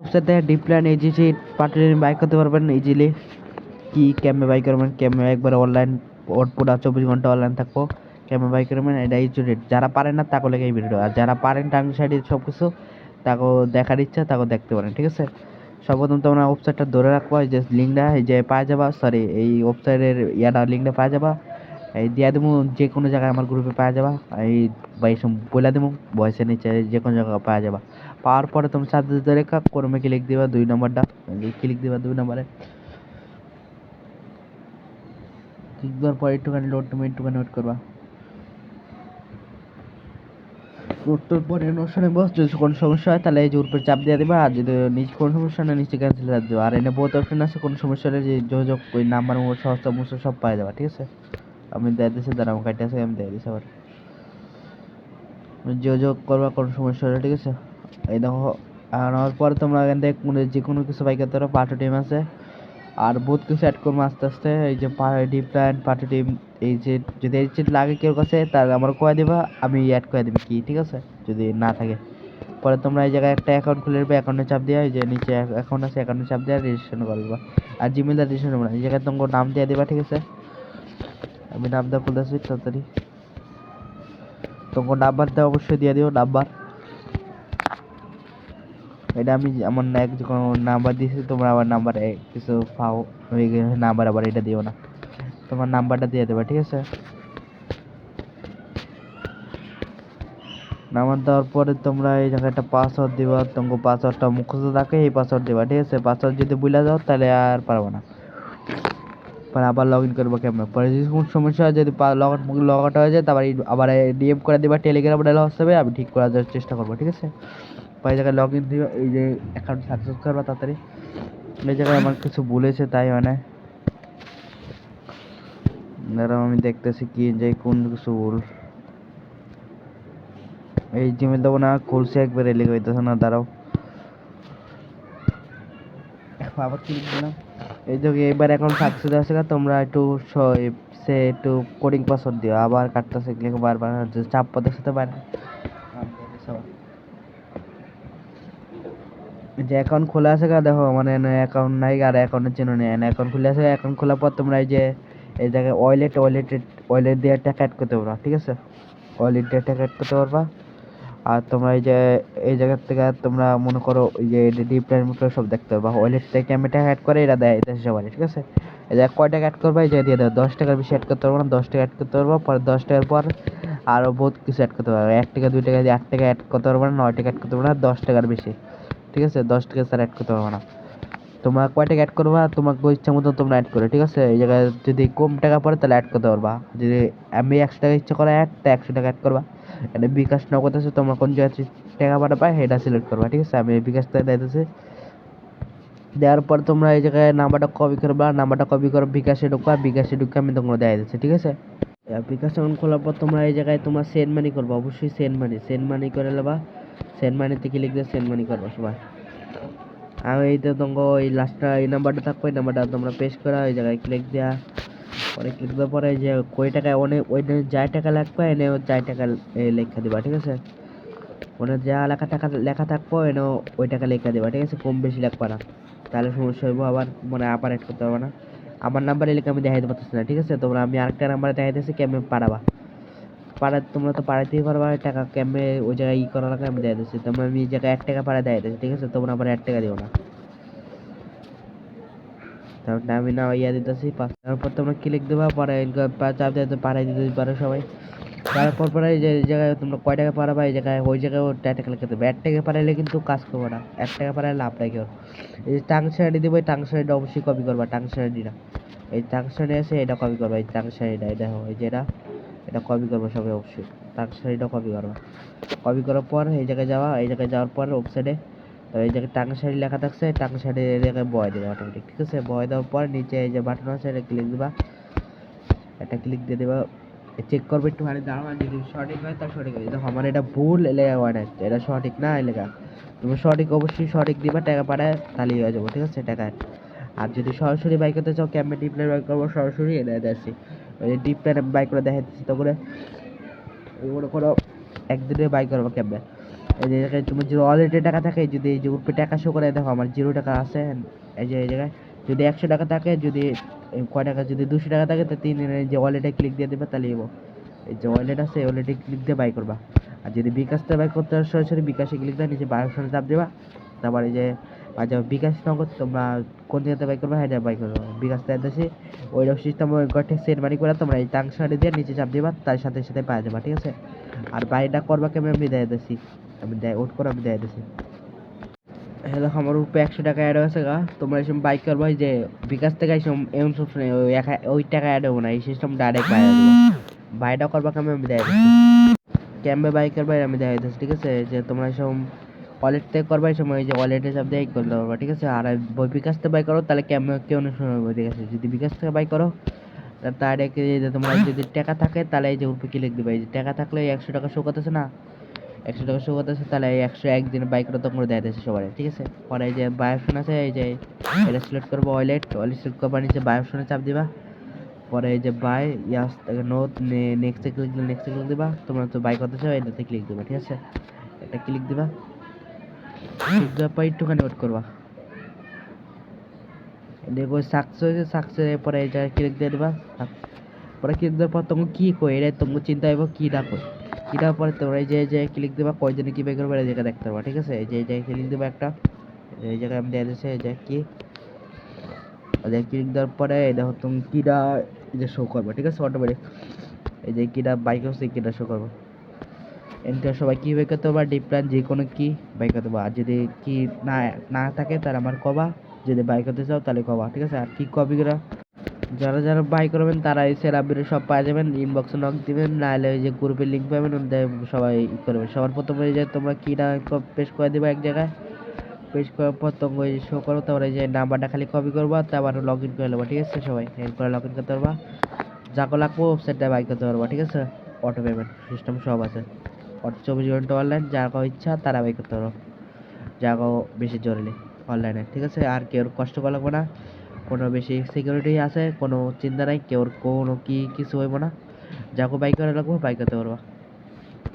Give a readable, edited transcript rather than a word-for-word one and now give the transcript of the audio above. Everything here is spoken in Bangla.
ওয়েবসাইট থেকে D plan agency party buy করতে পারবেন ইজিলি। কি ক্যামে বাই করবেন, ক্যামে একবার অনলাইন ওর পুরা 24 ঘন্টা অনলাইন থাকবো, ক্যামে বাই করবেন। এটা ইজুরেট যারা পারেন না তাকে লেগে এই ভিডিও, আর যারা পারেন টার্ন সাইডে সব কিছু তাকেও দেখার ইচ্ছা তাকেও দেখতে পারেন, ঠিক আছে। সর্বপ্রথম তোমরা ওয়েবসাইটটা ধরে রাখবো, এই যে লিঙ্কটা এই যে পাওয়া যাবা, সরি এই ওয়েবসাইটের ইয়াটা লিঙ্কটা পাওয়া যাবা, এই দিয়া দেবো যে কোনো জায়গায় আমার গ্রুপে পাওয়া যাবা। এই বা এইসব বলে দেবো ভয়েসের নিচে যে কোনো জায়গায় পাওয়া যাবা। পাওয়ার পরে তুমি সাথে ধরে ক্রমে ক্লিক দিবা 2 নম্বরটা, ক্লিক দিবা 2 নম্বরে, ক্লিক দেওয়ার পর একটুখানি লোড, তুমি একটুখানি ওয়েট করবা। লোডটার পরে অনুষ্ঠানে বস যদি কোনো সমস্যা হয় তাহলে এই যে উপরে চাপ দিয়ে দেবা, আর যদি নিচে কোনো সমস্যা না নিচে ক্যান্সেল করে দেবো। আর এনে বহুত অপশন আছে, কোনো সমস্যা হলে যে যোগাযোগ ওই নাম্বার সমস্ত মুসো সব পাওয়া যাবে, ঠিক আছে। আমি দিয়ে দিচ্ছি, দাঁড়া আমার কাটতে আছে, আমি দিয়ে দিচ্ছি আবার যোগাযোগ করবা কোনো সমস্যা হলে, ঠিক আছে। এই দেখো আনার পরে তোমরা এখান থেকে যে কোনো কিছু বাই করতে পারো, পার্টি টিম আছে আর বহুত কিছু অ্যাড করবো আস্তে আস্তে। এই যে ডিপ প্ল্যান পার্টি টিম, এই যে যদি এই চিট লাগে কেউ কাছে তার আমার কয়ে দেবা, আমি অ্যাড করে দেবো কি, ঠিক আছে। যদি না থাকে পরে তোমরা এই জায়গায় একটা অ্যাকাউন্ট খুলে নেবে, অ্যাকাউন্টে চাপ দেওয়া, এই যে নিচে অ্যাকাউন্ট আছে অ্যাকাউন্টে চাপ দেওয়া রেজিস্ট্রেশন করে দেবা। আর জিমেলটা রেজিস্ট্রেশন করবে না, এই জায়গায় তোমাকে নাম দিয়ে দেবা, ঠিক আছে। আমি নাম দেওয়া খুলেছি তাড়াতাড়ি, তোমাকে নাম্বার দেওয়া অবশ্যই দিয়ে দিও নাম্বার। এটা আমি আমার এক কোনো নাম্বার দিয়েছি, তোমরা আবার নাম্বার কিছু পাও হয়ে গেলে নাম্বার আবার এটা দিও না, তোমার নাম্বারটা দিয়ে দেবে, ঠিক আছে। নাম্বার দেওয়ার পরে তোমরা এই জায়গায় একটা পাসওয়ার্ড দিবা, তোমাকে পাসওয়ার্ডটা মুখস্থ থাকে এই পাসওয়ার্ড দিবা, ঠিক আছে। পাসওয়ার্ড যদি ভুলে যাও তাহলে আর পারবো না, পরে আবার লগ ইন করবো ক্যামেরা। পরে যদি কোনো সমস্যা হয়, যদি লগ আউট হয়ে যায় তারপর আবার ডিএম করে দিবা টেলিগ্রাম ডালা হবে, আমি ঠিক করার চেষ্টা করবো, ঠিক আছে। পরে এই জায়গায় লগ ইন দিবা, এই যে অ্যাকাউন্ট সাকসেস করবা তাড়াতাড়ি। এই জায়গায় আমার কিছু বলেছে তাই হয় না, দাঁড়াও আমি দেখতেছি কি যে কোন কিছু ভুল। এই জিমেল দেবো না খুলছে একবারে লেগে হইতেছে না, দাঁড়াও আবার ক্লিক দিলাম। এই যে এবার এখন সাকসেস আছে, তোমরা একটু সে একটু কোডিং পাসওয়ার্ড দিও, আবার কাটতেছে ক্লিক বারবার চাপ পদের সাথে বাইরে যে অ্যাকাউন্ট খোলা আছে দেখো মানে অ্যাকাউন্ট নাই, আর অ্যাকাউন্টের জন্য নেই অ্যাকাউন্ট খুলে আছে। অ্যাকাউন্ট খোলার পর তোমরা এই যে এই জায়গায় ওয়ালেট দিয়ে টাকা অ্যাড করতে পারবা, ঠিক আছে। ওয়ালেট দিয়ে টাকা অ্যাড করতে পারবা। আর তোমরা এই যে এই জায়গার থেকে তোমরা মনে করো এই যে ডিপ প্ল্যান সব দেখতে পারবা, ওয়ালেট থেকে আমি টাকা অ্যাড করে এরা দেয় দেশে সবাই, ঠিক আছে। এই যে কয় টাকা অ্যাড করবা এই যে দিয়ে দেবো, 10 টাকার বেশি অ্যাড করতে পারবো না, 10 টাকা অ্যাড করতে পারবো। পরে 10 টাকার পর আরও বহুত কিছু অ্যাড করতে পারবো, 1 টাকা 2 টাকা দিয়ে 8 টাকা অ্যাড করতে পারবো না, 9 টাকা অ্যাড করতে পারবো না, 10 টাকার বেশি, ঠিক আছে। 10 টাকা স্যার অ্যাড করতে পারবো না। তোমরা কয় টাকা অ্যাড করবা তোমার ইচ্ছা মতো তোমরা অ্যাড করো, ঠিক আছে। এই জায়গায় যদি কম টাকা পড়ে তাহলে অ্যাড করতে পারবা, যদি আমি 100 টাকা ইচ্ছা করে অ্যাড তো 100 টাকা অ্যাড করবা। এটা বিকাশ নগদ আছে, তোমরা কোন জায়গায় টাকা পাঠাবা সেটা সিলেক্ট করবা, ঠিক আছে। আমি বিকাশ থেকে দিতেছি, দেওয়ার পর তোমরা এই জায়গায় নাম্বারটা কপি করবা, নাম্বারটা কপি করে বিকাশে ঢুকবা, বিকাশে ঢুকে আমি তোমরা দেখাই দিচ্ছি, ঠিক আছে। বিকাশ অ্যাকাউন্ট খোলার পর তোমরা এই জায়গায় তোমরা সেন্ড মানি করবা, অবশ্যই সেন্ড মানি করে নেবা। সেন্ড মানিতে ক্লিক দিয়ে সেন্ড মানি করবা সবাই। আর এই তো তোমাকে ওই লাস্টটা এই নাম্বারটা থাকবে, এই নাম্বারটা তোমরা পেস্ট করা, ওই জায়গায় ক্লিক দেওয়া, পরে ক্লিক দেওয়ার পরে যে কয় টাকায় অনেক ওই যাই টাকা লাগবে এনে 4 টাকা লেখা দিবা, ঠিক আছে। ওনে যা লেখা থাকবো এনে ওই টাকা লেখা দিবা, ঠিক আছে। কম বেশি লাগবে না, তাহলে সমস্যা হইব, আবার মানে আবার অ্যাড করতে পারবে না। আমার নাম্বারে লিখে আমি দেখাইতে পারতেছি না, ঠিক আছে। তোমরা আমি আরেকটা নাম্বারে দেখাইতেছি কেমন পাঠাবা, তোমরা তো পাঠাতেই পারবা টাকা কেমনে ওই জায়গায় করা লাগে আমি দেখাই দিচ্ছি। তোমরা আমি এই জায়গায় 1 টাকা পাঠাই দেখাইতেছি, ঠিক আছে। তোমরা আবার 1 টাকা দিও না, তারপর আমি না ইয়া দিতেছি তারপর তোমরা ক্লিক দেবা, পরে চাপ দিয়ে পাঠাই দিতে পারো সবাই। তারপর পরে যে জায়গায় তোমরা কয় টাকা পাঠাবা এই জায়গায় ওই জায়গায় 1 টাকা লিখে দেবে। 1 টাকা পাঠাইলে কিন্তু কাজ করবো না, 1 টাকা পাঠাইলে লাভ নাই কেউ। এই যে টাংশন আইডি দেবো, এই টাংশন আইডিটা অবশ্যই কপি করবা, টাংশন আইডিটা এই টাংশন আইডি আছে এটা কপি করবা, এই টাংশন আইডিটা এটা এই যে এটা কপি করবো সবাই অবশ্যই, টাংশন আইডিটা কপি করবা। কপি করার পর এই জায়গায় যাওয়া, এই জায়গায় যাওয়ার পর ওয়েবসাইটে এই জায়গায় টাঙ্গা শাড়ি লেখা থাকছে, টাঙ্গা শাড়ি এই জায়গায় বয় দেবে অটোমেটিক, ঠিক আছে। বয় দেওয়ার পর নিচে এই যে বাটন আছে এটা ক্লিক দিবা, এটা ক্লিক দিয়ে দেবা, চেক করবে একটু হারে দাঁড়াও, যদি সঠিক হয় তা সঠিক হয়। দেখো আমার এটা ভুল লেখা হয় না, এটা সঠিক না এই লেখা, তুমি সঠিক অবশ্যই সঠিক দিবা, টাকা পাঠায় তাহলেই হয়ে যাবো, ঠিক আছে টাকা। আর যদি সরাসরি বাইক করতে চাও ক্যাম্পে ডিপ প্ল্যান বাইক করবো সরাসরি এটা দেখছি, ওই ডিপ প্ল্যান বাইক করে দেখাচ্ছি তো করে মনে করো একদিনে বাইক করবো ক্যাম্পে, এই যে জায়গায় তোমার যদি ওয়ালেটে টাকা থাকে, যদি এই যে উপরে টাকা শো করে, দেখো আমার 0 টাকা আছে। এই যে এই জায়গায় যদি 100 টাকা থাকে, যদি কয় টাকা, যদি 200 টাকা থাকে, তো 3 দিনের যে ওয়ালেটে ক্লিক দিয়ে দেবে, তাহলে এই যে ওয়ালেট আছে, ওয়ালেটে ক্লিক দিয়ে বাই করবা। আর যদি বিকাশতে বাই করতে হয়, সরাসরি বিকাশে ক্লিক দিয়ে নিচে বাই অপশনে চাপ দেবা। তারপর এই যে আচ্ছা বিকাশ নগদ তোমরা কোন জায়গাতে বাই করবা, হ্যাঁ বাই করবা। বিকাশ দেশে ওই সিস্টেম ওই গঠে সেট মানি করে তোমরা এই টাংশনে দিয়ে নিচে চাপ দিবা, তার সাথে সাথে পাওয়া যাবা, ঠিক আছে। আর বাইটা করবা কেমন আমি দিয়ে দিছি, আমি দেয় ওট করে আমি দিয়ে দিছি। হ্যালো, আমার উপরে 100 টাকা অ্যাড হয়েছে গা। তোমরা এই সময় বাইক করবা, যে বিকাশ থেকে এই সময় এমন সব ওই টাকা অ্যাড হবো না, এই সিস্টেম ডাইরেক্ট বাইরে দেবো। বাইটা করবা কেমন আমি দেয় দিচ্ছি, ক্যাম্পে বাইকের বাইরে আমি দেখাই দিচ্ছি, ঠিক আছে। যে তোমরা এই সময় ওয়ালেট থেকে করবা, এই সময় যে ওয়ালেটে চাপ দিয়ে করতে পারবা, ঠিক আছে। আর বই বিকাশ থেকে বাই করো, তাহলে ক্যাম্পে কেউ না শুনবে, ঠিক আছে। যদি বিকাশ থেকে বাই করো, তার যে তোমার যদি টাকা থাকে, তাহলে এই যে উপরে ক্লিক দিবা। এই যে টাকা থাকলে 100 টাকা শো করতেছে না, 100 টাকা শো করতেছে, তাহলে এই 101 দিনের বাইক করে তখন দেয় দিচ্ছে সবাই, ঠিক আছে। পরে এই যে বাই অপশন আছে, এই যে এটা সিলেক্ট করবো, ওয়ালেট সিলেক্ট করবা, নিচে বাই অপশনে চাপ দিবা। পরে এই যে বাই ইয়াস নোট নেক্সটে ক্লিক দিবা। তোমরা তো বাই করতে চাও, এটাতে ক্লিক দিবা, ঠিক আছে। এটা ক্লিক দিবা, ক্লিক দেওয়ার পর একটুখানি ওয়েট করবা। দেখো সাকসেস হয়েছে, সাকসেস পরে এই জায়গায় ক্লিক দিয়ে দিবা। পরে ক্লিক দেওয়ার পর তোমাকে কি কই, এটা তোমাকে চিন্তা হইব কিটা কই, কিটার পরে তোমরা এই যে ক্লিক দিবা, কয়জনে কি বাই করবে এই জায়গা দেখতে পারবা, ঠিক আছে। এই যে ক্লিক দিবা একটা, এই জায়গায় আমি দিয়ে দিচ্ছি, এই যে কি ক্লিক দেওয়ার পরে এই দেখো তুমি কিটা এই যে শো করবে, ঠিক আছে, অটোমেটিক এই যে কিটা বাইক হচ্ছে কিটা শো করবে। এনটা সবাই কি বাই করতে পারবা, ডিফারেন্ট যে কোনো কি বাই করতে পারবা। আর যদি কি না না থাকে তাহলে আমার কবা, যদি বাই করতে চাও তাহলে কবা, ঠিক আছে। আর কি কপি করা, যারা যারা বাই করবেন তারা এই সেরা আপডেট সব পাওয়া যাবেন, ইনবক্সে নক দিবেন, নাহলে ওই যে গ্রুপের লিঙ্ক পাবেন, সবাই করবেন। সবার প্রথমে এই যে তোমরা কিটা পেস্ট করে দিবা এক জায়গায়, পেস্ট করার পর তোমরা ওই শো করো, তারপরে যে নাম্বারটা খালি কপি করবা, তারপর লগ ইন করে নেবা, ঠিক আছে। সবাই এরপরে লগ ইন করতে পারবা, যাকে লাগবো ওয়েবসাইটটা বাই করতে পারবা, ঠিক আছে। অটো পেমেন্ট সিস্টেম সব আছে, 24 ঘন্টা অনলাইন, যার কাউ ইচ্ছা তারা বাই করতে পারো, যা কাউ বেশি জরুরি অনলাইনে, ঠিক আছে। আর কেউ কষ্ট করা লাগবে না, কোনো বেশি সিকিউরিটি আছে, কোনো চিন্তা নাই, কেউ কোনো কিছু হইব না, যাকে বাই করা লাগবো বাই করতে পারবা।